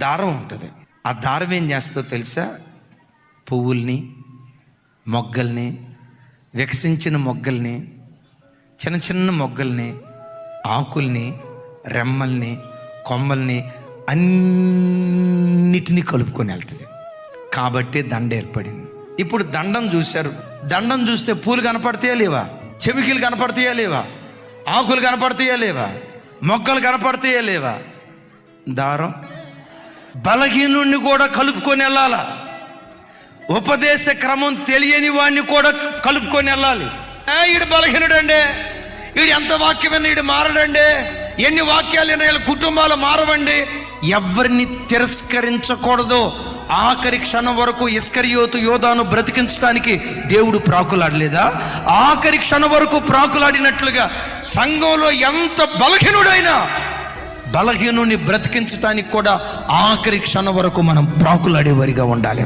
దారం ఉంటుంది. ఆ దారం ఏం చేస్తుందో తెలుసా? పువ్వుల్ని, మొగ్గల్ని, వికసించిన మొగ్గల్ని, చిన్న చిన్న మొగ్గల్ని, ఆకుల్ని, రెమ్మల్ని, కొమ్మల్ని అన్నిటినీ కలుపుకొని వెళ్తుంది. కాబట్టి దండ ఏర్పడింది. ఇప్పుడు దండం చూశారు. దండం చూస్తే పూలు కనపడతాయా లేవా? చెవికీలు కనపడతాయా లేవా? ఆకులు కనపడతాయా లేవా? మొక్కలు కనపడతాయా లేవా? దారం బలహీనుణ్ణి కూడా కలుపుకొని వెళ్ళాలా. ఉపదేశ క్రమం తెలియని వాడిని కూడా కలుపుకొని వెళ్ళాలి. ఈడు బలహీనుడండి, వీడు ఎంత వాక్యమైనా వీడు మారడండి, ఎన్ని వాక్యాలు కుటుంబాలు మారవండి. ఎవరిని తిరస్కరించకూడదు. ఆఖరి క్షణం వరకు ఇస్కరియోతు యోధాను బ్రతికించడానికి దేవుడు ప్రాకులాడలేదా? ఆఖరి క్షణం వరకు ప్రాకులాడినట్లుగా సంఘంలో ఎంత బలహీనుడైనా బలహీనుని బ్రతికించడానికి కూడా ఆఖరి క్షణం వరకు మనం ప్రాకులాడేవారిగా ఉండాలి.